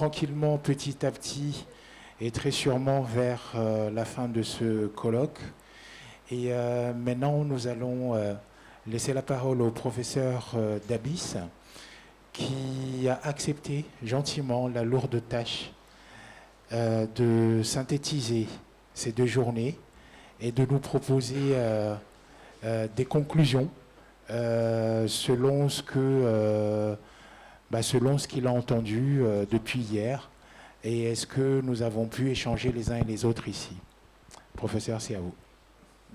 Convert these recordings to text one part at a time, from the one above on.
tranquillement, petit à petit, et très sûrement vers la fin de ce colloque. Et maintenant, nous allons laisser la parole au professeur Dabis, qui a accepté gentiment la lourde tâche de synthétiser ces 2 journées et de nous proposer des conclusions selon ce qu'il a entendu depuis hier. Et est-ce que nous avons pu échanger les uns et les autres ici? Professeur, c'est à vous.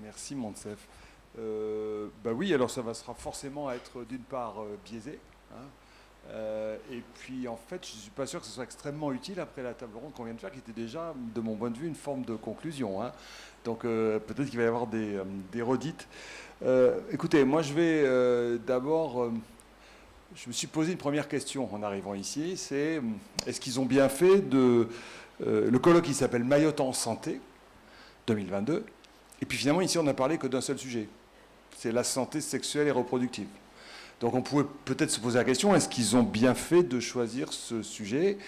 Merci, Moncef. Oui, alors ça sera forcément être d'une part biaisé. Et puis, en fait, je ne suis pas sûr que ce soit extrêmement utile après la table ronde qu'on vient de faire, qui était déjà, de mon point de vue, une forme de conclusion. Donc, peut-être qu'il va y avoir des redites. Écoutez, moi, je vais d'abord... je me suis posé une première question en arrivant ici, c'est est-ce qu'ils ont bien fait de... le colloque qui s'appelle Mayotte en santé, 2022, et puis finalement, ici, on n'a parlé que d'un seul sujet. C'est la santé sexuelle et reproductive. Donc on pourrait peut-être se poser la question, est-ce qu'ils ont bien fait de choisir ce sujet?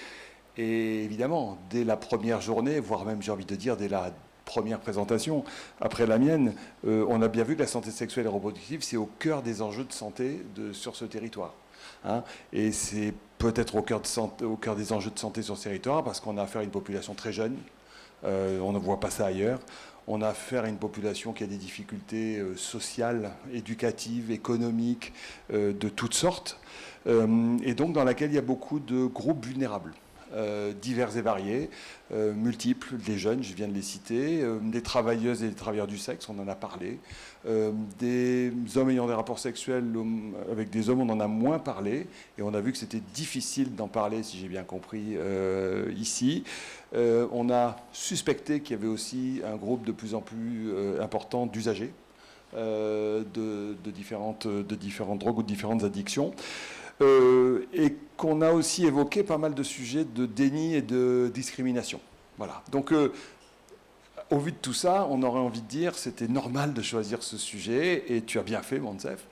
Et évidemment, dès la première journée, voire même, j'ai envie de dire, dès la première présentation, après la mienne, on a bien vu que la santé sexuelle et reproductive, c'est au cœur des enjeux de santé sur ce territoire. Et c'est peut-être au cœur des enjeux de santé sur ce territoire, parce qu'on a affaire à une population très jeune, on ne voit pas ça ailleurs. On a affaire à une population qui a des difficultés sociales, éducatives, économiques, de toutes sortes, et donc dans laquelle il y a beaucoup de groupes vulnérables, divers et variés, multiples, des jeunes, je viens de les citer, des travailleuses et des travailleurs du sexe, on en a parlé, des hommes ayant des rapports sexuels avec des hommes, on en a moins parlé, et on a vu que c'était difficile d'en parler, si j'ai bien compris, ici. On a suspecté qu'il y avait aussi un groupe de plus en plus important d'usagers de différentes drogues ou de différentes addictions. Et qu'on a aussi évoqué pas mal de sujets de déni et de discrimination. Voilà. Donc, au vu de tout ça, on aurait envie de dire c'était normal de choisir ce sujet, et tu as bien fait, Moncef.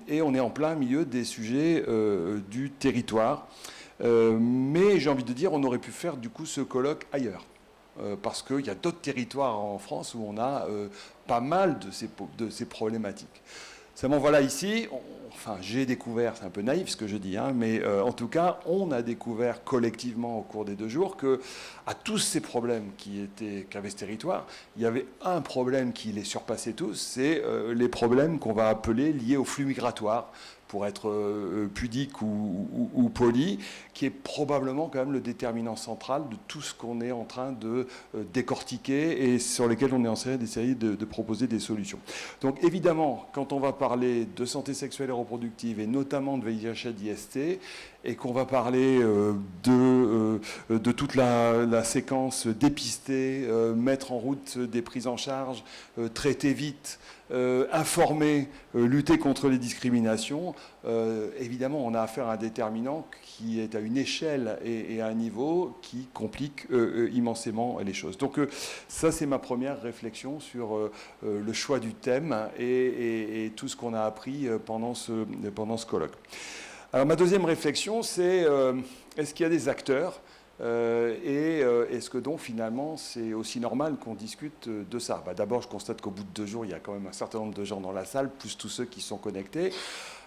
Et on est en plein milieu des sujets du territoire. Mais j'ai envie de dire, on aurait pu faire du coup ce colloque ailleurs. Parce qu'il y a d'autres territoires en France où on a pas mal de ces problématiques. Seulement voilà, ici, j'ai découvert, c'est un peu naïf ce que je dis, mais en tout cas, on a découvert collectivement au cours des 2 jours que à tous ces problèmes qu'avait ce territoire, il y avait un problème qui les surpassait tous, c'est les problèmes qu'on va appeler liés au flux migratoire, pour être pudique ou poli, qui est probablement quand même le déterminant central de tout ce qu'on est en train de décortiquer et sur lesquels on est en train d'essayer de proposer des solutions. Donc évidemment, quand on va parler de santé sexuelle et reproductive, et notamment de VIH/IST, et qu'on va parler de toute la séquence dépister, mettre en route des prises en charge, traiter vite, informer, lutter contre les discriminations, évidemment on a affaire à un déterminant qui est à une échelle et à un niveau qui complique immensément les choses. Donc ça c'est ma première réflexion sur le choix du thème et tout ce qu'on a appris pendant ce colloque. Alors ma deuxième réflexion, c'est est-ce qu'il y a des acteurs et est-ce que donc finalement c'est aussi normal qu'on discute de ça? D'abord je constate qu'au bout de 2 jours, il y a quand même un certain nombre de gens dans la salle, plus tous ceux qui sont connectés.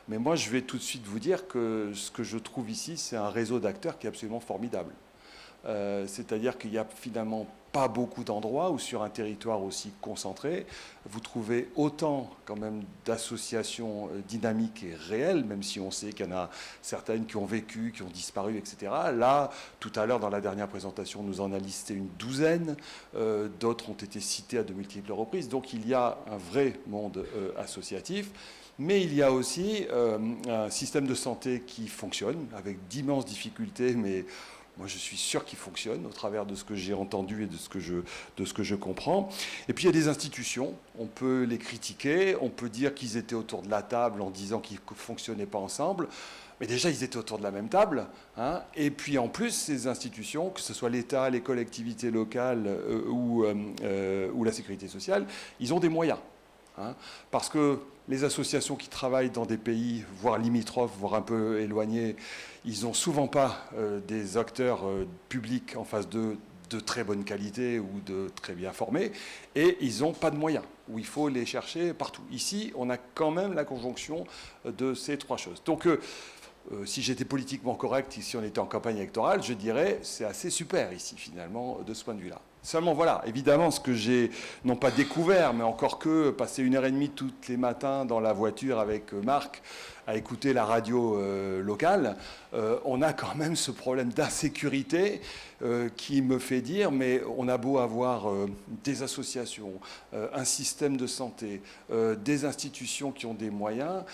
Mais moi je vais tout de suite vous dire que ce que je trouve ici, c'est un réseau d'acteurs qui est absolument formidable. C'est-à-dire qu'il n'y a finalement pas beaucoup d'endroits où sur un territoire aussi concentré, vous trouvez autant quand même d'associations dynamiques et réelles, même si on sait qu'il y en a certaines qui ont vécu, qui ont disparu, etc. Là, tout à l'heure, dans la dernière présentation, on nous en a listé une douzaine, d'autres ont été cités à de multiples reprises. Donc il y a un vrai monde associatif. Mais il y a aussi un système de santé qui fonctionne, avec d'immenses difficultés, mais moi, je suis sûr qu'il fonctionne au travers de ce que j'ai entendu et de ce que je comprends. Et puis, il y a des institutions. On peut les critiquer. On peut dire qu'ils étaient autour de la table en disant qu'ils ne fonctionnaient pas ensemble. Mais déjà, ils étaient autour de la même table. Et puis, en plus, ces institutions, que ce soit l'État, les collectivités locales ou la sécurité sociale, ils ont des moyens. hein, parce que les associations qui travaillent dans des pays, voire limitrophes, voire un peu éloignés, ils n'ont souvent pas des acteurs publics en face d'eux de très bonne qualité ou de très bien formés, et ils n'ont pas de moyens, où il faut les chercher partout. Ici, on a quand même la conjonction de ces trois choses. Donc, si j'étais politiquement correct, si on était en campagne électorale, je dirais c'est assez super ici, finalement, de ce point de vue-là. Seulement, voilà, évidemment, ce que j'ai, non pas découvert, mais encore que passer 1h30 tous les matins dans la voiture avec Marc, à écouter la radio locale, on a quand même ce problème d'insécurité qui me fait dire, mais on a beau avoir des associations, un système de santé, des institutions qui ont des moyens,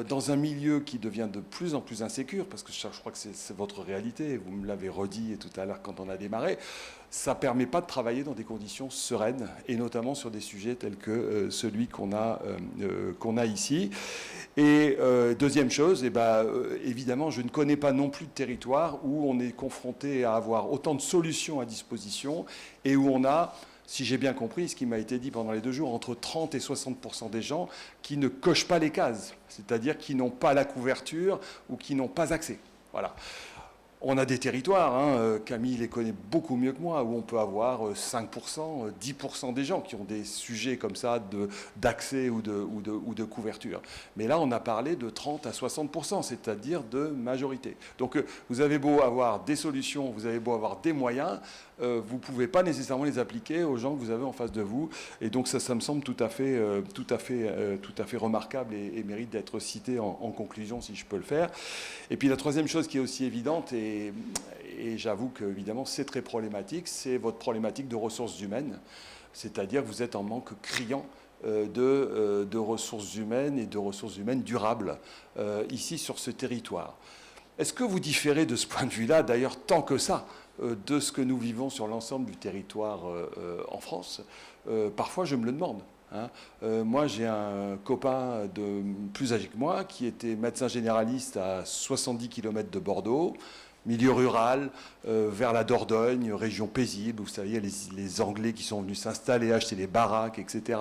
dans un milieu qui devient de plus en plus insécure, parce que je crois que c'est votre réalité, vous me l'avez redit tout à l'heure quand on a démarré, ça ne permet pas de travailler dans des conditions sereines, et notamment sur des sujets tels que celui qu'on a ici. Et deuxième chose, évidemment, je ne connais pas non plus de territoire où on est confronté à avoir autant de solutions à disposition et où on a, si j'ai bien compris ce qui m'a été dit pendant les 2 jours, entre 30 et 60% des gens qui ne cochent pas les cases, c'est-à-dire qui n'ont pas la couverture ou qui n'ont pas accès. Voilà. On a des territoires, hein, Camille les connaît beaucoup mieux que moi, où on peut avoir 5%, 10% des gens qui ont des sujets comme ça d'accès ou de couverture. Mais là, on a parlé de 30 à 60%, c'est-à-dire de majorité. Donc, vous avez beau avoir des solutions, vous avez beau avoir des moyens, vous ne pouvez pas nécessairement les appliquer aux gens que vous avez en face de vous. Et donc, ça me semble tout à fait remarquable et mérite d'être cité en conclusion, si je peux le faire. Et puis, la troisième chose qui est aussi évidente, et j'avoue que évidemment c'est très problématique, c'est votre problématique de ressources humaines, c'est-à-dire que vous êtes en manque criant de ressources humaines et de ressources humaines durables ici sur ce territoire. Est-ce que vous différez de ce point de vue-là, d'ailleurs tant que ça, de ce que nous vivons sur l'ensemble du territoire en France? Parfois je me le demande. Hein. Moi, j'ai un copain plus âgé que moi qui était médecin généraliste à 70 km de Bordeaux, milieu rural, vers la Dordogne, région paisible. Vous savez, les Anglais qui sont venus s'installer, acheter des baraques, etc.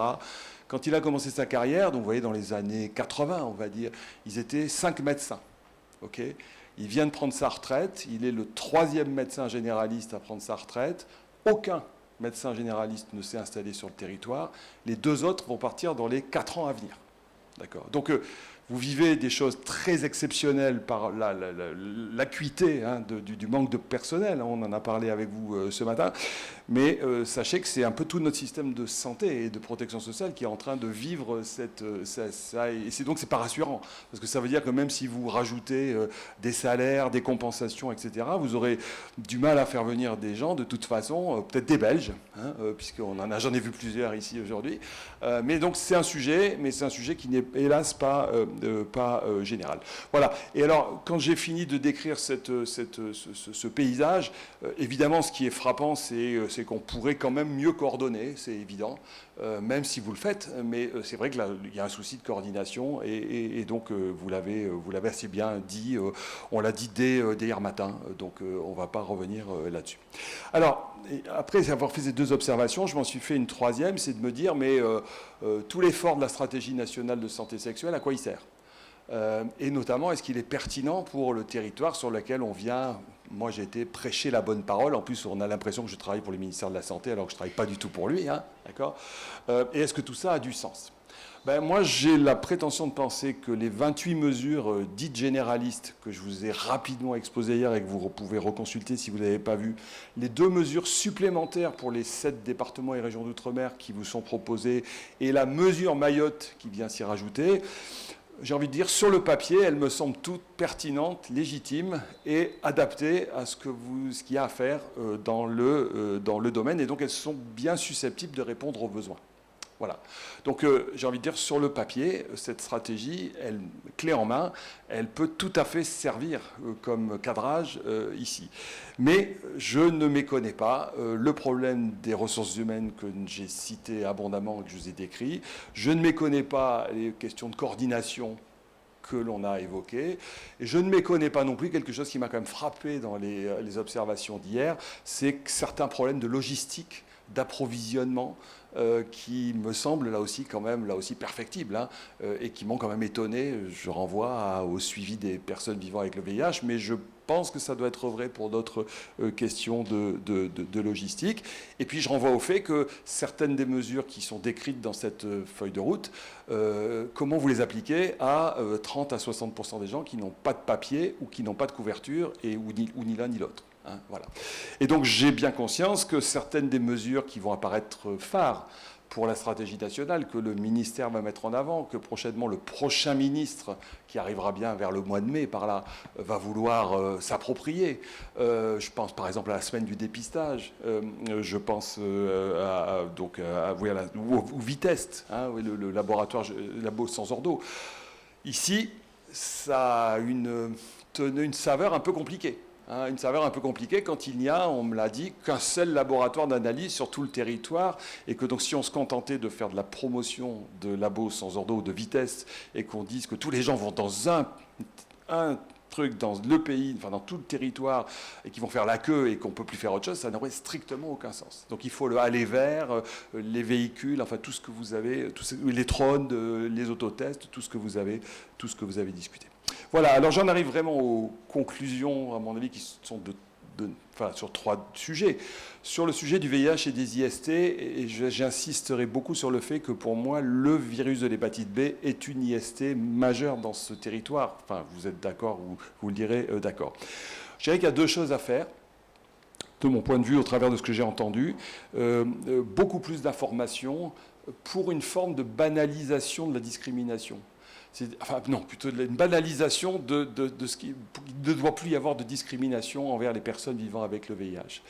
Quand il a commencé sa carrière, donc vous voyez, dans les années 80, on va dire, ils étaient 5 médecins. Okay, il vient de prendre sa retraite. Il est le 3e médecin généraliste à prendre sa retraite. Aucun médecin généraliste ne s'est installé sur le territoire. Les 2 autres vont partir dans les 4 ans à venir. D'accord. Donc, vous vivez des choses très exceptionnelles par l'acuité du manque de personnel. On en a parlé avec vous ce matin. Mais sachez que c'est un peu tout notre système de santé et de protection sociale qui est en train de vivre ça. Et donc, c'est pas rassurant. Parce que ça veut dire que même si vous rajoutez des salaires, des compensations, etc., vous aurez du mal à faire venir des gens, de toute façon, peut-être des Belges, j'en ai vu plusieurs ici aujourd'hui. Mais donc, c'est un sujet, qui n'est hélas pas général. Voilà. Et alors, quand j'ai fini de décrire ce paysage, évidemment, ce qui est frappant, c'est qu'on pourrait quand même mieux coordonner, c'est évident, même si vous le faites, mais c'est vrai que là, il y a un souci de coordination, et donc vous l'avez assez bien dit, on l'a dit dès hier matin, donc on ne va pas revenir là-dessus. Alors, après avoir fait ces 2 observations, je m'en suis fait une 3e, c'est de me dire, mais tout l'effort de la stratégie nationale de santé sexuelle, à quoi il sert ? Et notamment, est-ce qu'il est pertinent pour le territoire sur lequel on vient? Moi, j'ai été prêcher la bonne parole. En plus, on a l'impression que je travaille pour le ministère de la Santé, alors que je ne travaille pas du tout pour lui. Hein, d'accord. Et est-ce que tout ça a du sens? Moi, j'ai la prétention de penser que les 28 mesures dites généralistes que je vous ai rapidement exposées hier et que vous pouvez reconsulter si vous ne l'avez pas vu, les 2 mesures supplémentaires pour les 7 départements et régions d'outre-mer qui vous sont proposées et la mesure Mayotte qui vient s'y rajouter, j'ai envie de dire, sur le papier, elles me semblent toutes pertinentes, légitimes et adaptées à ce qu'il y a à faire dans le domaine. Et donc, elles sont bien susceptibles de répondre aux besoins. Voilà. Donc, j'ai envie de dire, sur le papier, cette stratégie, clé en main, elle peut tout à fait servir comme cadrage ici. Mais je ne méconnais pas le problème des ressources humaines que j'ai cité abondamment et que je vous ai décrit. Je ne méconnais pas les questions de coordination que l'on a évoquées. Et je ne méconnais pas non plus quelque chose qui m'a quand même frappé dans les observations d'hier, c'est certains problèmes de logistique d'approvisionnement qui me semblent là aussi quand même perfectibles hein, et qui m'ont quand même étonné. Je renvoie au suivi des personnes vivant avec le VIH, mais je pense que ça doit être vrai pour d'autres questions de logistique. Et puis je renvoie au fait que certaines des mesures qui sont décrites dans cette feuille de route, comment vous les appliquez à 30 à 60% des gens qui n'ont pas de papier ou qui n'ont pas de couverture, ou ni l'un ni l'autre. Hein, voilà. Et donc j'ai bien conscience que certaines des mesures qui vont apparaître phares pour la stratégie nationale, que le ministère va mettre en avant, que prochainement le prochain ministre, qui arrivera bien vers le mois de mai par là, va vouloir s'approprier. Je pense par exemple à la semaine du dépistage, je pense au Vitest, hein, le laboratoire labo sans ordo. Ici, ça a une saveur un peu compliquée. Une saveur un peu compliquée quand il n'y a, on me l'a dit, qu'un seul laboratoire d'analyse sur tout le territoire, et que donc si on se contentait de faire de la promotion de labos sans ordo ou de vitesse, et qu'on dise que tous les gens vont dans un truc dans le pays, enfin dans tout le territoire, et qui vont faire la queue et qu'on ne peut plus faire autre chose, ça n'aurait strictement aucun sens. Donc il faut aller vers les véhicules, enfin tout ce que vous avez, les drones, les autotests, tout ce que vous avez discuté. Voilà, alors j'en arrive vraiment aux conclusions, à mon avis, qui sont sur 3 sujets. Sur le sujet du VIH et des IST, et j'insisterai beaucoup sur le fait que pour moi, le virus de l'hépatite B est une IST majeure dans ce territoire. Enfin, vous êtes d'accord, ou vous le direz d'accord. Je dirais qu'il y a 2 choses à faire, de mon point de vue, au travers de ce que j'ai entendu. Beaucoup plus d'informations pour une forme de banalisation de la discrimination. Plutôt une banalisation de ce qui ne doit plus y avoir de discrimination envers les personnes vivant avec le VIH.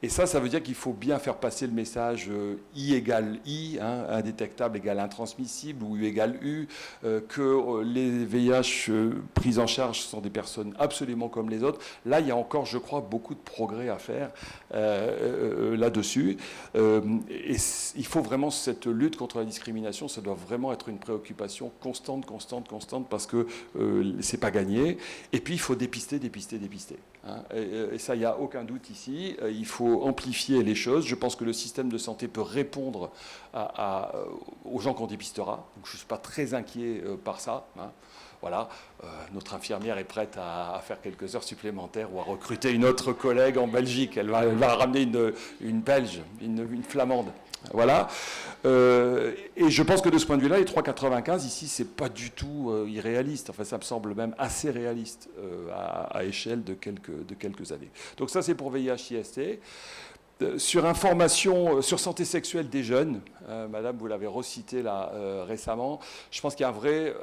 Et ça veut dire qu'il faut bien faire passer le message I égale I, hein, indétectable égale intransmissible, ou U égale U, que les VIH pris en charge sont des personnes absolument comme les autres. Là, il y a encore, je crois, beaucoup de progrès à faire là-dessus. Et il faut vraiment, cette lutte contre la discrimination, ça doit vraiment être une préoccupation constante, parce que c'est pas gagné. Et puis, il faut dépister. Hein. Et ça, il n'y a aucun doute ici. Il faut amplifier les choses. Je pense que le système de santé peut répondre aux gens qu'on dépistera. Donc, je ne suis pas très inquiet par ça. Hein. Voilà, notre infirmière est prête à faire quelques heures supplémentaires ou à recruter une autre collègue en Belgique. Elle va ramener une Belge, une Flamande. Voilà. Et je pense que de ce point de vue-là, les 3,95 ici, c'est pas du tout irréaliste. Enfin, ça me semble même assez réaliste à échelle de quelques années. Donc ça, c'est pour VIH-IST. Sur information, sur santé sexuelle des jeunes, Madame, vous l'avez recité là récemment, je pense qu'il y a un vrai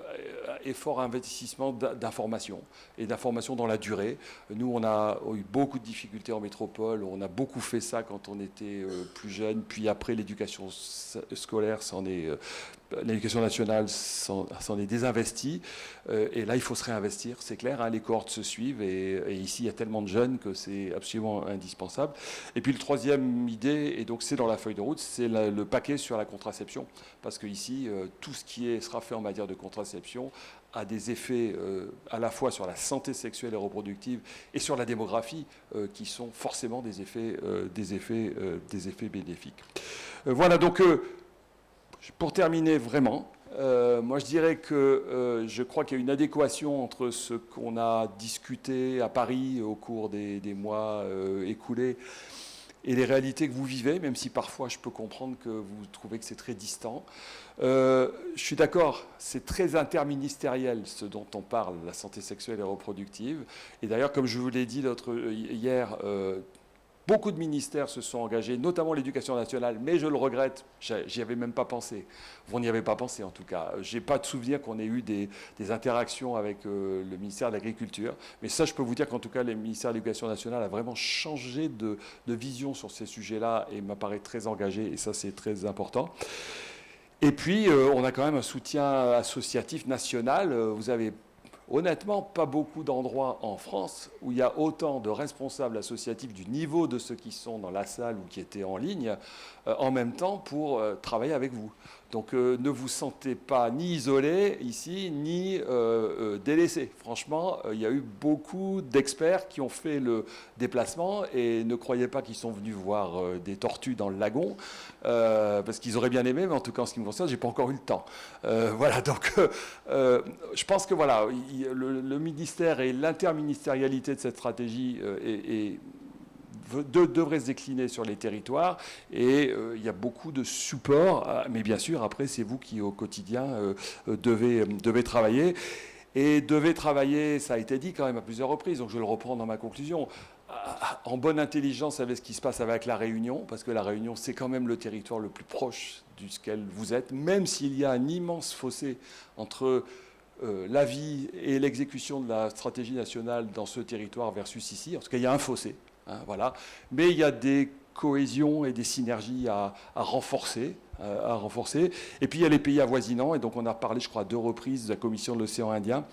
effort, investissement d'information, et d'information dans la durée. Nous, on a eu beaucoup de difficultés en métropole, on a beaucoup fait ça quand on était plus jeune, puis après l'éducation scolaire, l'éducation nationale s'en est désinvestie, et là il faut se réinvestir, c'est clair, hein, les cohortes se suivent, et ici il y a tellement de jeunes que c'est absolument indispensable. Et puis le troisième idée, et donc c'est dans la feuille de route, c'est le paquet sur la contraception, parce que ici tout ce qui sera fait en matière de contraception a des effets à la fois sur la santé sexuelle et reproductive et sur la démographie qui sont forcément des effets bénéfiques. Voilà, donc pour terminer vraiment, moi je dirais que je crois qu'il y a une adéquation entre ce qu'on a discuté à Paris au cours des mois écoulés et les réalités que vous vivez, même si parfois je peux comprendre que vous trouvez que c'est très distant. Je suis d'accord, c'est très interministériel ce dont on parle, la santé sexuelle et reproductive. Et d'ailleurs, comme je vous l'ai dit hier, beaucoup de ministères se sont engagés, notamment l'Éducation nationale, mais je le regrette, j'y avais même pas pensé. Vous n'y avez pas pensé en tout cas. Je n'ai pas de souvenir qu'on ait eu des interactions avec le ministère de l'Agriculture, mais ça je peux vous dire qu'en tout cas le ministère de l'Éducation nationale a vraiment changé de vision sur ces sujets-là et m'apparaît très engagé, et ça c'est très important. Et puis on a quand même un soutien associatif national. Vous avez honnêtement pas beaucoup d'endroits en France où il y a autant de responsables associatifs du niveau de ceux qui sont dans la salle ou qui étaient en ligne en même temps pour travailler avec vous. Donc ne vous sentez pas ni isolé ici, ni délaissé. Franchement, il y a eu beaucoup d'experts qui ont fait le déplacement et ne croyez pas qu'ils sont venus voir des tortues dans le lagon, parce qu'ils auraient bien aimé, mais en tout cas en ce qui me concerne, j'ai pas encore eu le temps. Voilà, donc je pense que voilà, le ministère et l'interministérialité de cette stratégie devrait se décliner sur les territoires et il y a beaucoup de support, mais bien sûr après c'est vous qui au quotidien devez travailler et devez travailler, ça a été dit quand même à plusieurs reprises, donc je le reprends dans ma conclusion, en bonne intelligence avec ce qui se passe avec la Réunion, parce que la Réunion c'est quand même le territoire le plus proche duquel vous êtes, même s'il y a un immense fossé entre l'avis et l'exécution de la stratégie nationale dans ce territoire versus ici, en tout cas il y a un fossé. Hein, voilà. Mais il y a des cohésions et des synergies à renforcer. Et puis il y a les pays avoisinants, et donc on a parlé, je crois, à 2 reprises de la Commission de l'océan Indien.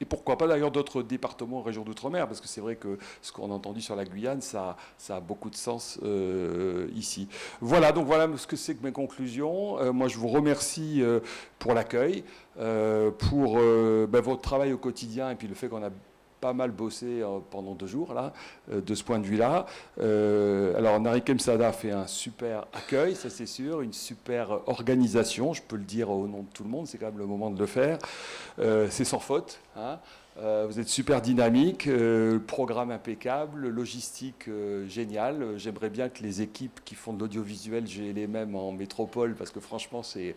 Et pourquoi pas d'ailleurs d'autres départements, régions d'outre-mer, parce que c'est vrai que ce qu'on a entendu sur la Guyane, ça a beaucoup de sens ici. Voilà, donc voilà ce que c'est que mes conclusions. Moi, je vous remercie pour l'accueil, pour votre travail au quotidien, et puis le fait qu'on a pas mal bossé pendant 2 jours, là, de ce point de vue-là. Alors, Nari Kemsada fait un super accueil, ça c'est sûr, une super organisation, je peux le dire au nom de tout le monde, c'est quand même le moment de le faire. C'est sans faute, hein. Vous êtes super dynamique, programme impeccable, logistique géniale. J'aimerais bien que les équipes qui font de l'audiovisuel, j'ai les mêmes en métropole, parce que franchement, c'est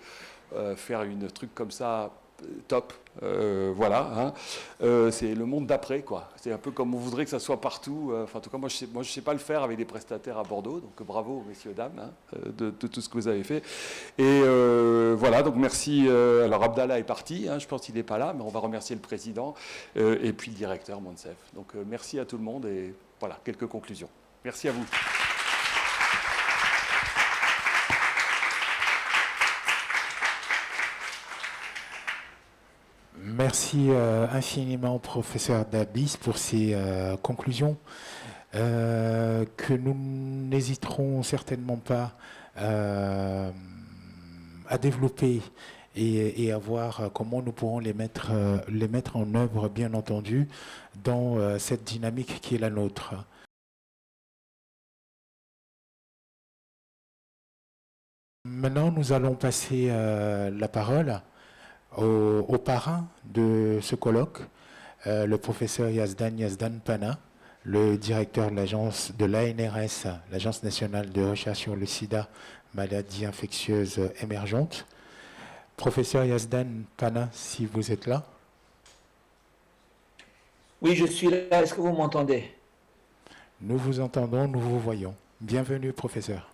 faire une truc comme ça, top, voilà, hein. C'est le monde d'après, quoi. C'est un peu comme on voudrait que ça soit partout. Enfin, en tout cas, moi, je sais pas le faire avec des prestataires à Bordeaux, donc bravo, messieurs, dames, hein, de tout ce que vous avez fait. Et voilà, donc merci. Alors, Abdallah est parti, hein, je pense qu'il n'est pas là, mais on va remercier le président et puis le directeur, Monsef. Donc, merci à tout le monde et voilà, quelques conclusions. Merci à vous. Merci infiniment, professeur Dabis, pour ces conclusions que nous n'hésiterons certainement pas à développer et à voir comment nous pourrons les mettre en œuvre, bien entendu, dans cette dynamique qui est la nôtre. Maintenant, nous allons passer la parole au parrain de ce colloque, le professeur Yazdan Pana, le directeur de l'agence de l'ANRS, l'Agence nationale de recherche sur le sida, maladies infectieuses émergentes. Professeur Yazdan Pana, si vous êtes là. Oui, je suis là. Est-ce que vous m'entendez? Nous vous entendons, nous vous voyons. Bienvenue, professeur.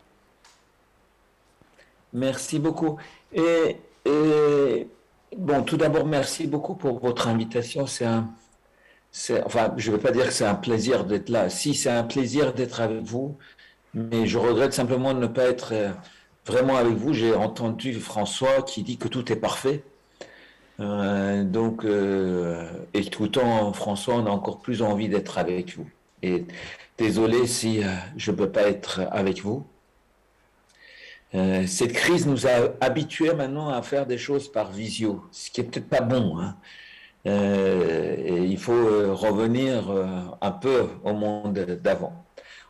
Merci beaucoup. Bon, tout d'abord, merci beaucoup pour votre invitation. Enfin, je ne veux pas dire que c'est un plaisir d'être là. Si, c'est un plaisir d'être avec vous, mais je regrette simplement de ne pas être vraiment avec vous. J'ai entendu François qui dit que tout est parfait. Écoutant François, on a encore plus envie d'être avec vous. Et désolé si je ne peux pas être avec vous. Cette crise nous a habitués maintenant à faire des choses par visio, ce qui est peut-être pas bon, hein. Et il faut revenir un peu au monde d'avant.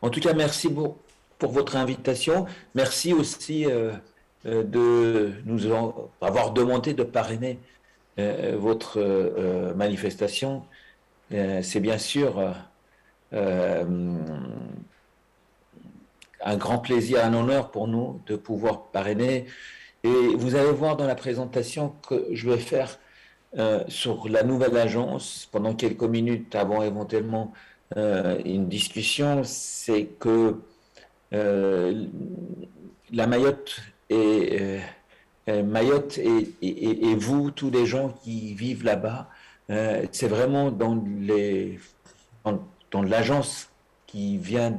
En tout cas, merci pour votre invitation. Merci aussi de nous avoir demandé de parrainer votre manifestation. C'est bien sûr un grand plaisir, un honneur pour nous de pouvoir parrainer. Et vous allez voir dans la présentation que je vais faire sur la nouvelle agence, pendant quelques minutes avant éventuellement une discussion, c'est que la Mayotte et vous, tous les gens qui vivent là-bas, c'est vraiment dans l'agence qui vient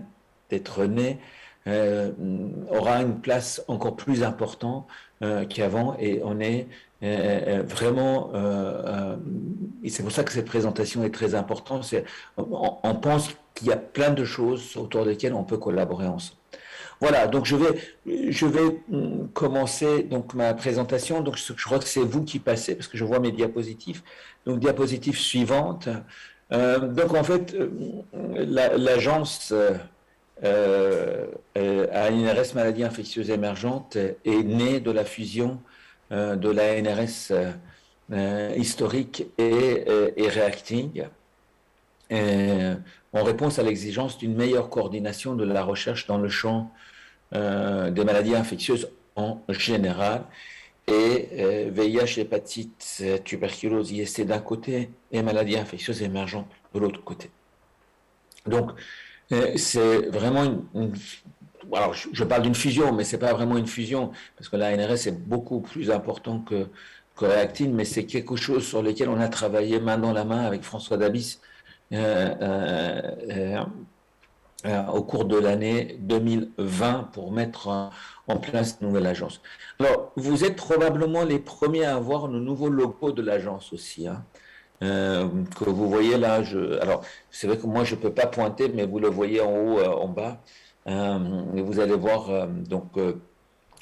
d'être née, aura une place encore plus importante qu'avant, et on est vraiment, et c'est pour ça que cette présentation est très importante. On pense qu'il y a plein de choses autour desquelles on peut collaborer ensemble. Voilà, donc je vais commencer donc ma présentation. Donc je crois que c'est vous qui passez parce que je vois mes diapositives. Donc diapositive suivante. Donc en fait, l'agence ANRS maladies infectieuses émergentes est née de la fusion de l'ANRS historique et Reacting, en réponse à l'exigence d'une meilleure coordination de la recherche dans le champ des maladies infectieuses en général, et VIH, hépatite, tuberculose, IST d'un côté, et maladies infectieuses émergentes de l'autre côté. Donc, c'est vraiment alors, je parle d'une fusion, mais ce n'est pas vraiment une fusion, parce que l'ANRS est beaucoup plus important que Reacting, mais c'est quelque chose sur lequel on a travaillé main dans la main avec François Dabis au cours de l'année 2020 pour mettre en place cette nouvelle agence. Alors, vous êtes probablement les premiers à voir le nouveau logo de l'agence aussi, hein, que vous voyez là. Alors, c'est vrai que moi, je ne peux pas pointer, mais vous le voyez en haut, en bas. Et vous allez voir,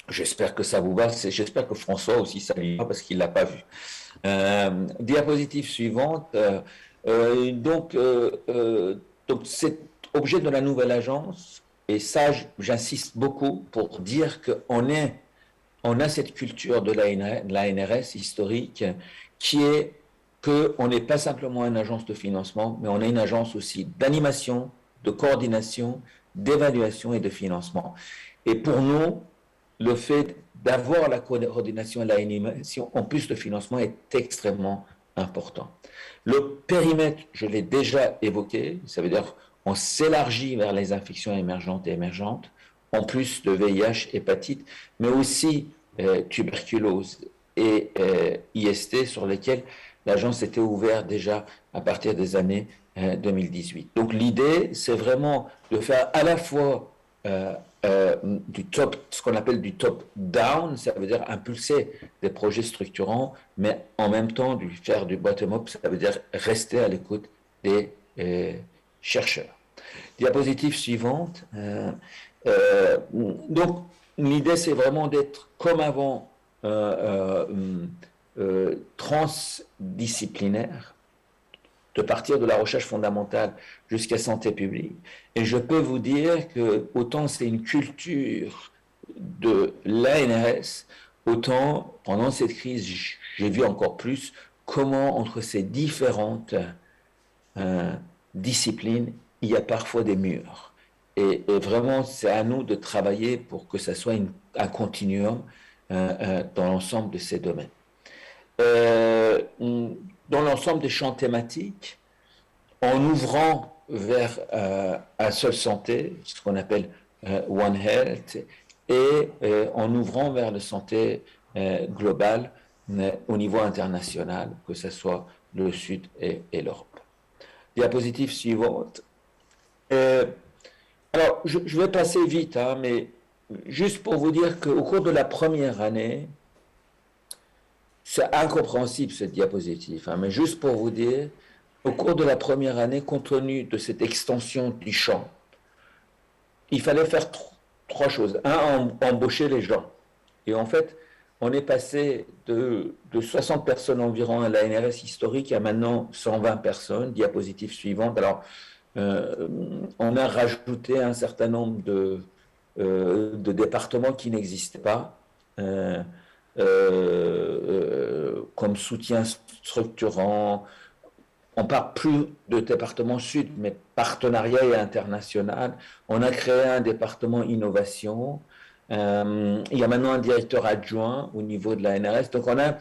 j'espère que ça vous va. J'espère que François aussi, ça lui va parce qu'il ne l'a pas vu. Diapositive suivante. Donc, c'est objet de la nouvelle agence, et ça, j'insiste beaucoup pour dire qu'on a cette culture de l'ANRS historique qui est qu'on n'est pas simplement une agence de financement, mais on est une agence aussi d'animation, de coordination, d'évaluation et de financement. Et pour nous, le fait d'avoir la coordination et l'animation en plus de financement est extrêmement important. Le périmètre, je l'ai déjà évoqué, ça veut dire on s'élargit vers les infections émergentes et émergentes, en plus de VIH, hépatite, mais aussi tuberculose et IST, sur lesquels l'agence était ouverte déjà à partir des années 2018. Donc l'idée, c'est vraiment de faire à la fois ce qu'on appelle du top-down, ça veut dire impulser des projets structurants, mais en même temps faire du bottom-up, ça veut dire rester à l'écoute des chercheurs. Diapositive suivante. Donc, l'idée, c'est vraiment d'être comme avant transdisciplinaire, de partir de la recherche fondamentale jusqu'à santé publique. Et je peux vous dire que autant c'est une culture de l'ANRS, autant pendant cette crise, j'ai vu encore plus comment entre ces différentes disciplines, il y a parfois des murs. Et vraiment, c'est à nous de travailler pour que ça soit un continuum dans l'ensemble de ces domaines. Dans l'ensemble des champs thématiques, en ouvrant vers un seul santé, ce qu'on appelle One Health, et en ouvrant vers la santé globale au niveau international, que ce soit le Sud et l'Europe. Diapositive suivante. Alors, je vais passer vite, hein, mais juste pour vous dire qu'au cours de la première année, c'est incompréhensible cette diapositive, hein, mais juste pour vous dire, au cours de la première année, compte tenu de cette extension du champ, il fallait faire trois choses. Un, embaucher les gens. Et en fait, on est passé de 60 personnes environ à l'ANRS historique à maintenant 120 personnes. Diapositive suivante. Alors, on a rajouté un certain nombre de départements qui n'existaient pas, comme soutien structurant. On parle plus de département sud, mais partenariat et international. On a créé un département innovation. Il y a maintenant un directeur adjoint au niveau de la NRS. Donc, on a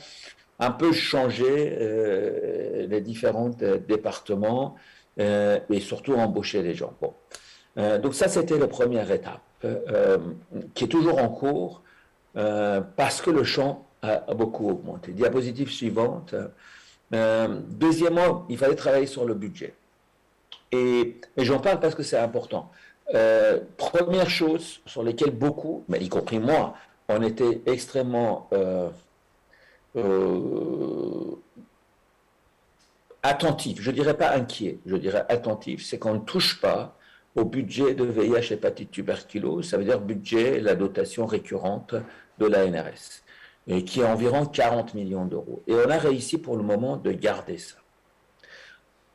un peu changé les différents départements et surtout embauché les gens. Bon. Donc, ça, c'était la première étape qui est toujours en cours parce que le champ a beaucoup augmenté. Diapositive suivante. Deuxièmement, il fallait travailler sur le budget. Et j'en parle parce que c'est important. Première chose sur lesquelles beaucoup, mais y compris moi, on était extrêmement attentif, je ne dirais pas inquiet, je dirais attentif, c'est qu'on ne touche pas au budget de VIH, hépatite, tuberculose, ça veut dire budget, la dotation récurrente de l'ANRS, qui est environ 40 millions d'euros. Et on a réussi pour le moment de garder ça.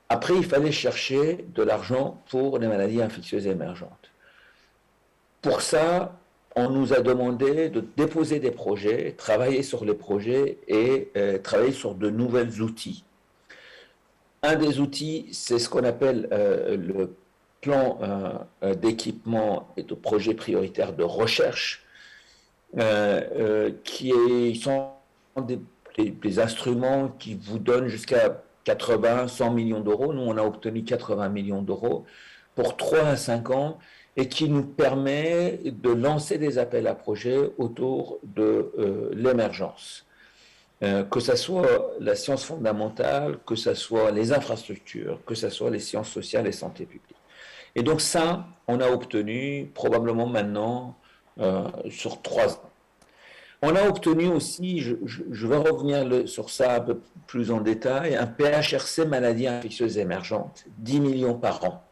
Après, il fallait chercher de l'argent pour les maladies infectieuses émergentes. Pour ça, on nous a demandé de déposer des projets, travailler sur les projets et travailler sur de nouveaux outils. Un des outils, c'est ce qu'on appelle le plan d'équipement et de projet prioritaire de recherche, qui sont des instruments qui vous donnent jusqu'à 80, 100 millions d'euros. Nous, on a obtenu 80 millions d'euros pour 3 à 5 ans et qui nous permet de lancer des appels à projets autour de l'émergence. Que ce soit la science fondamentale, que ce soit les infrastructures, que ce soit les sciences sociales et santé publique. Et donc ça, on a obtenu probablement maintenant sur 3 ans. On a obtenu aussi, je vais revenir sur ça un peu plus en détail, un PHRC maladies infectieuses émergentes, 10 millions par an.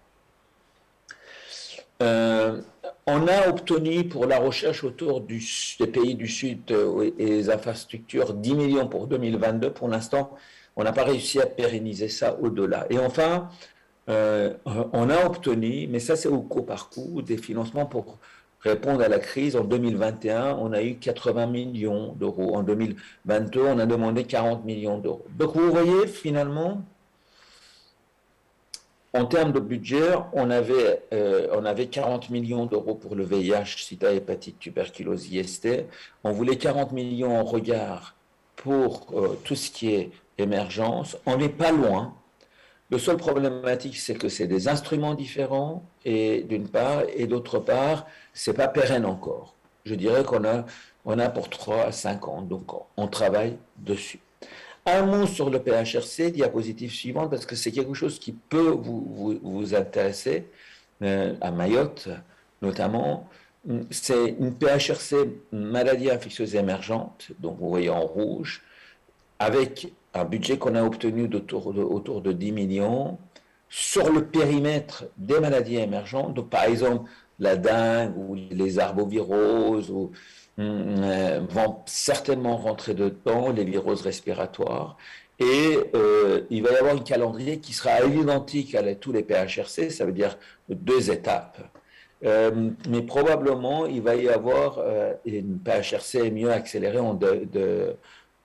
On a obtenu pour la recherche autour des pays du Sud et les infrastructures 10 millions pour 2022. Pour l'instant, on n'a pas réussi à pérenniser ça au-delà. Et enfin, on a obtenu, mais ça c'est au coup par coup, des financements pour répondre à la crise. En 2021, on a eu 80 millions d'euros. En 2022, on a demandé 40 millions d'euros. Donc vous voyez, finalement, en termes de budget, on avait 40 millions d'euros pour le VIH, sida, hépatite, tuberculose, IST. On voulait 40 millions en regard pour tout ce qui est émergence. On n'est pas loin. Le seul problématique, c'est que c'est des instruments différents, et d'une part, et d'autre part, c'est pas pérenne encore. Je dirais qu'on a pour 3 à 5 ans, donc on travaille dessus. Un mot sur le PHRC, diapositive suivante, parce que c'est quelque chose qui peut vous intéresser, à Mayotte notamment. C'est une PHRC maladie infectieuse émergente, donc vous voyez en rouge, avec un budget qu'on a obtenu autour de 10 millions, sur le périmètre des maladies émergentes, donc par exemple la dengue ou les arboviroses vont certainement rentrer dedans, les viroses respiratoires, et il va y avoir un calendrier qui sera identique à tous les PHRC, ça veut dire 2 étapes. Mais probablement, il va y avoir une PHRC mieux accélérée en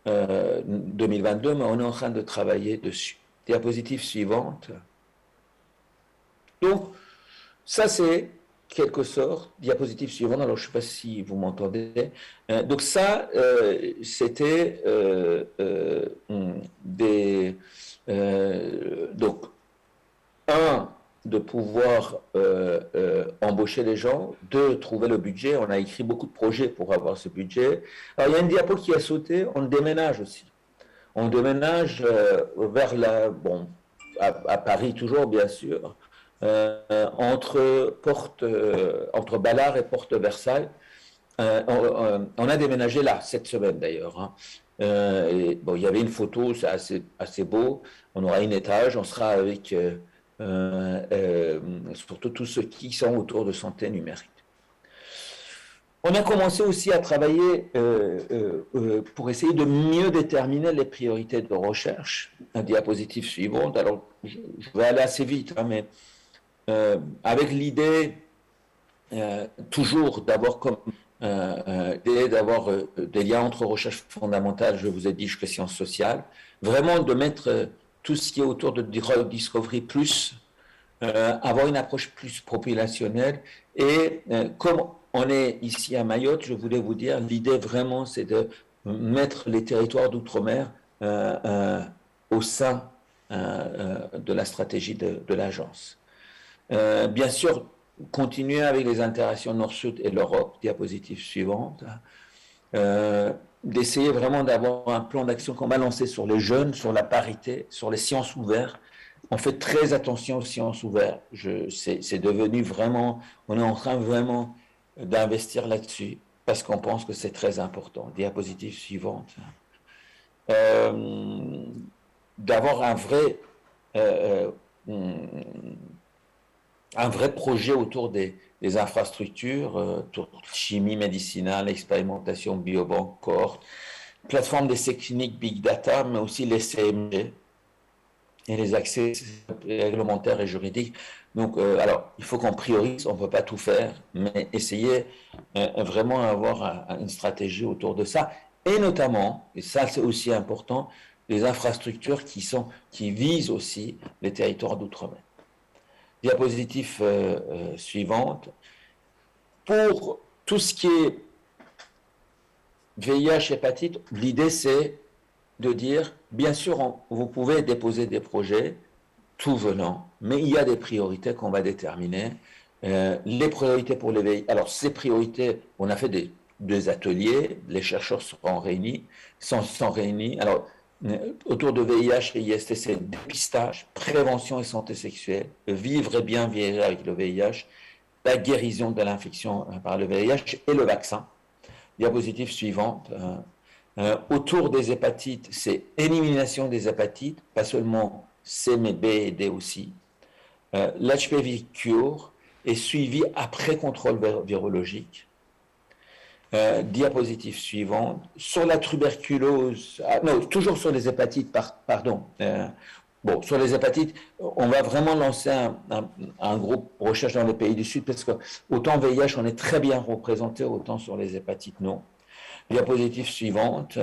2022, mais on est en train de travailler dessus. Diapositive suivante. Donc, ça c'est quelque sorte, diapositive suivante, alors je ne sais pas si vous m'entendez. Donc ça, c'était donc, de pouvoir embaucher les gens, 2, trouver le budget. On a écrit beaucoup de projets pour avoir ce budget. Alors, il y a une diapo qui a sauté, on déménage aussi. On déménage vers à Paris toujours, bien sûr, entre Ballard et Porte Versailles. On a déménagé là, cette semaine d'ailleurs. Hein. Il y avait une photo, c'est assez beau. On aura un étage, on sera avec surtout tous ceux qui sont autour de santé numérique. On a commencé aussi à travailler pour essayer de mieux déterminer les priorités de recherche. La diapositive suivante. Alors, je vais aller assez vite, hein, mais avec l'idée toujours d'avoir des liens entre recherche fondamentale, je vous ai dit, jusqu'à sciences sociales, vraiment de mettre tout ce qui est autour de drug discovery plus, avoir une approche plus populationnelle. Et comme on est ici à Mayotte, je voulais vous dire, l'idée vraiment, c'est de mettre les territoires d'outre-mer au sein de la stratégie de l'agence. Bien sûr, continuer avec les interactions Nord-Sud et l'Europe, diapositive suivante, d'essayer vraiment d'avoir un plan d'action qu'on va lancer sur les jeunes, sur la parité, sur les sciences ouvertes. On fait très attention aux sciences ouvertes. C'est devenu vraiment, on est en train vraiment d'investir là-dessus parce qu'on pense que c'est très important. Diapositive suivante. d'avoir un vrai projet autour des infrastructures, autour de chimie médicinale, expérimentation biobanque, cohorte, plateforme des techniques big data, mais aussi les CMG et les accès réglementaires et juridiques. Donc, alors, il faut qu'on priorise, on ne peut pas tout faire, mais essayer vraiment d'avoir une stratégie autour de ça. Et notamment, et ça c'est aussi important, les infrastructures qui visent aussi les territoires d'outre-mer. Diapositive suivante. Pour tout ce qui est VIH, hépatite, l'idée c'est de dire, bien sûr, vous pouvez déposer des projets, tout venant, mais il y a des priorités qu'on va déterminer. Les priorités pour les VIH, alors ces priorités, on a fait des ateliers, les chercheurs sont réunis. Alors, autour de VIH et IST, c'est dépistage, prévention et santé sexuelle, vivre et bien vieillir avec le VIH, la guérison de l'infection par le VIH et le vaccin. Diapositive suivante. Autour des hépatites, c'est élimination des hépatites, pas seulement C, mais B et D aussi. L'HPV cure est suivi après contrôle virologique. Diapositive suivante. Sur la tuberculose, non, toujours sur les hépatites, pardon. Bon, sur les hépatites, on va vraiment lancer un groupe recherche dans les pays du Sud, parce que autant VIH, on est très bien représenté, autant sur les hépatites, non. Diapositive suivante.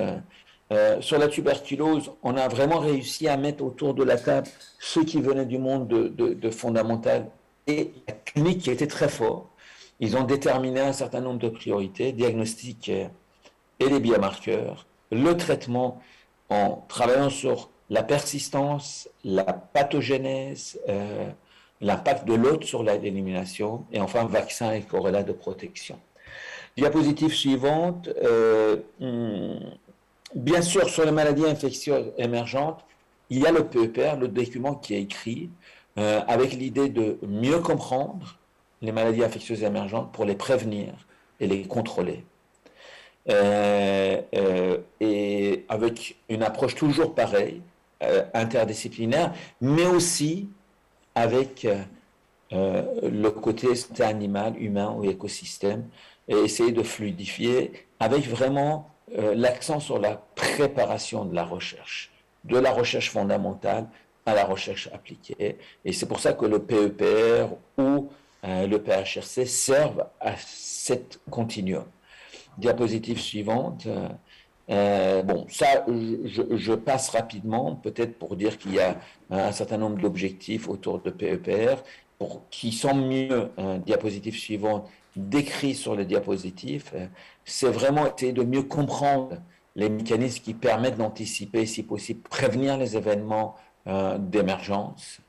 Sur la tuberculose, on a vraiment réussi à mettre autour de la table ceux qui venaient du monde de fondamental et la clinique qui était très fort. Ils ont déterminé un certain nombre de priorités, diagnostic et les biomarqueurs, le traitement en travaillant sur la persistance, la pathogénèse, l'impact de l'hôte sur l'élimination, et enfin vaccin et corrélats de protection. Diapositive suivante. Bien sûr, sur les maladies infectieuses émergentes, il y a le PEPR, le document qui est écrit, avec l'idée de mieux comprendre les maladies infectieuses émergentes pour les prévenir et les contrôler. Et avec une approche toujours pareille, interdisciplinaire, mais aussi avec le côté santé animale, humain ou écosystème, et essayer de fluidifier avec vraiment l'accent sur la préparation de la recherche fondamentale à la recherche appliquée. Et c'est pour ça que le PEPR ou le PHRC servent à cette continuum. Diapositive suivante. Bon, ça, je passe rapidement, peut-être pour dire qu'il y a un certain nombre d'objectifs autour de PEPR qui sont mieux, diapositive suivante, décrits sur les diapositives. C'est vraiment essayer de mieux comprendre les mécanismes qui permettent d'anticiper, si possible, prévenir les événements d'émergence,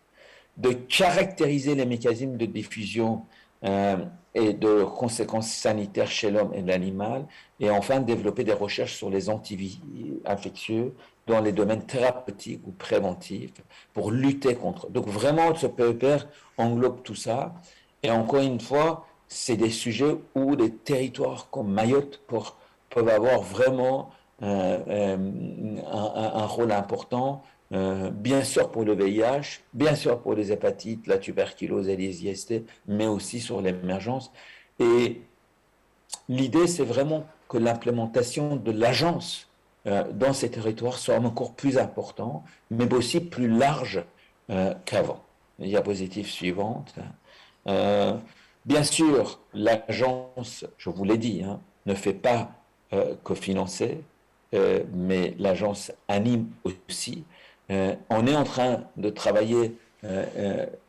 de caractériser les mécanismes de diffusion et de conséquences sanitaires chez l'homme et l'animal, et enfin développer des recherches sur les anti-infectieux dans les domaines thérapeutiques ou préventifs pour lutter contre. Donc vraiment, ce PEPR englobe tout ça, et encore une fois, c'est des sujets où des territoires comme Mayotte peuvent avoir vraiment un rôle important, bien sûr pour le VIH, bien sûr pour les hépatites, la tuberculose et les IST, mais aussi sur l'émergence. Et l'idée, c'est vraiment que l'implémentation de l'agence dans ces territoires soit encore plus important, mais aussi plus large qu'avant. Diapositive suivante. Bien sûr, l'agence, je vous l'ai dit, ne fait pas que financer, mais l'agence anime aussi. On est en train de travailler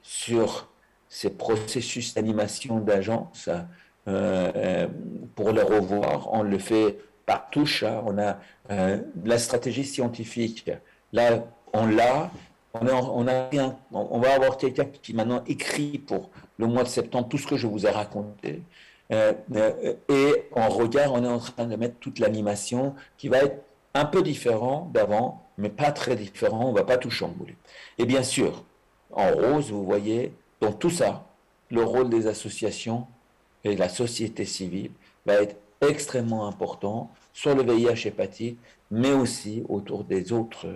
sur ces processus d'animation d'agence pour les revoir. On le fait par touche. On a la stratégie scientifique. Là, on l'a. On va avoir quelqu'un qui maintenant écrit pour le mois de septembre tout ce que je vous ai raconté. Et en regard, on est en train de mettre toute l'animation qui va être un peu différent d'avant, mais pas très différent, on ne va pas tout chambouler. Et bien sûr, en rose, vous voyez, dans tout ça, le rôle des associations et de la société civile va être extrêmement important sur le VIH hépatite, mais aussi autour des autres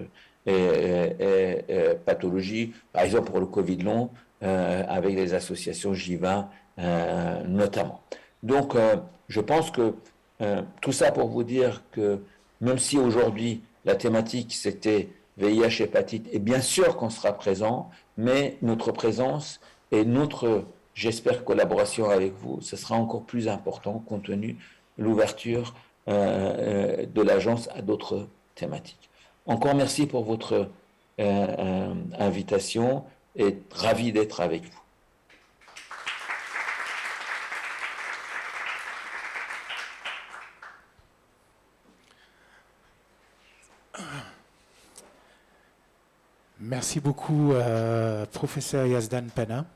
pathologies, par exemple pour le Covid long, avec les associations JIVA notamment. Donc, je pense que tout ça pour vous dire que même si aujourd'hui la thématique c'était VIH hépatite, et bien sûr qu'on sera présent, mais notre présence et notre, j'espère, collaboration avec vous, ce sera encore plus important compte tenu de l'ouverture de l'agence à d'autres thématiques. Encore merci pour votre invitation et ravi d'être avec vous. Merci beaucoup, professeur Yazdan Pana.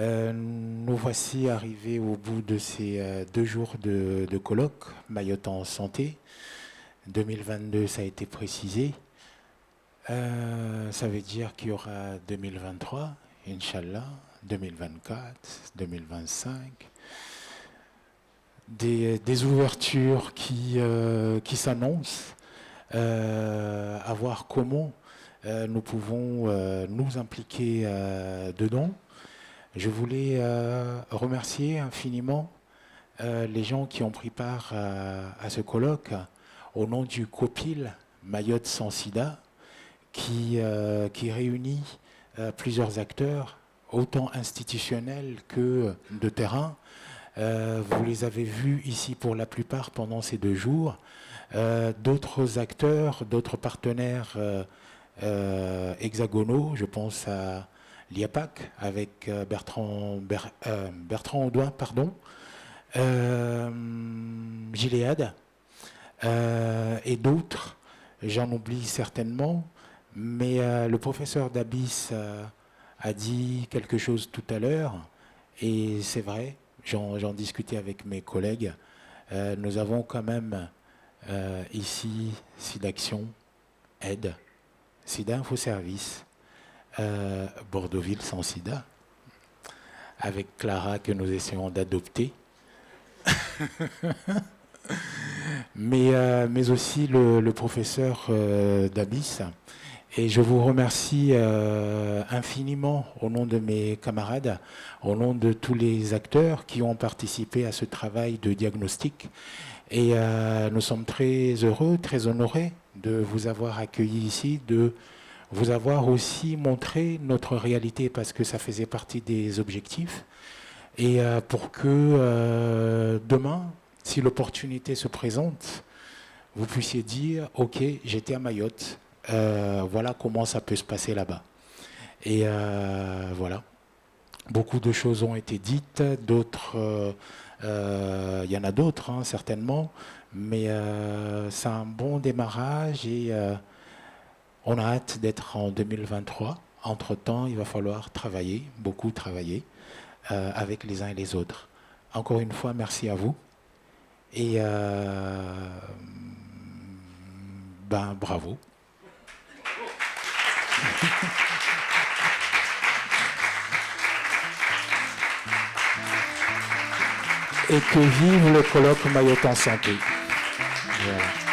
Nous voici arrivés au bout de ces 2 jours de colloque, Mayotte en santé. 2022, ça a été précisé. Ça veut dire qu'il y aura 2023, Inch'Allah, 2024, 2025. Des ouvertures qui s'annoncent, à voir comment nous pouvons nous impliquer dedans. Je voulais remercier infiniment les gens qui ont pris part à ce colloque au nom du COPIL Mayotte sans sida qui réunit plusieurs acteurs, autant institutionnels que de terrain. Vous les avez vus ici pour la plupart pendant ces 2 jours. D'autres acteurs, d'autres partenaires hexagonaux, je pense à l'IAPAC avec Bertrand Audouin, pardon, Gilead et d'autres, j'en oublie certainement, mais le professeur Dabis a dit quelque chose tout à l'heure, et c'est vrai, j'en discutais avec mes collègues, nous avons quand même ici SIDAction, Aide, Sida Info Service, Bordeauxville sans sida, avec Clara que nous essayons d'adopter, mais aussi le professeur Dabis. Et je vous remercie infiniment au nom de mes camarades, au nom de tous les acteurs qui ont participé à ce travail de diagnostic. Et nous sommes très heureux, très honorés de vous avoir accueillis ici, de vous avoir aussi montré notre réalité parce que ça faisait partie des objectifs. Et pour que demain, si l'opportunité se présente, vous puissiez dire « Ok, j'étais à Mayotte, voilà comment ça peut se passer là-bas ». Et voilà, beaucoup de choses ont été dites, d'autres, il y en a d'autres hein, certainement, mais c'est un bon démarrage et on a hâte d'être en 2023. Entre-temps, il va falloir travailler, beaucoup travailler, avec les uns et les autres. Encore une fois, merci à vous. Et bravo. Et que vive le colloque Mayotte en santé. Voilà.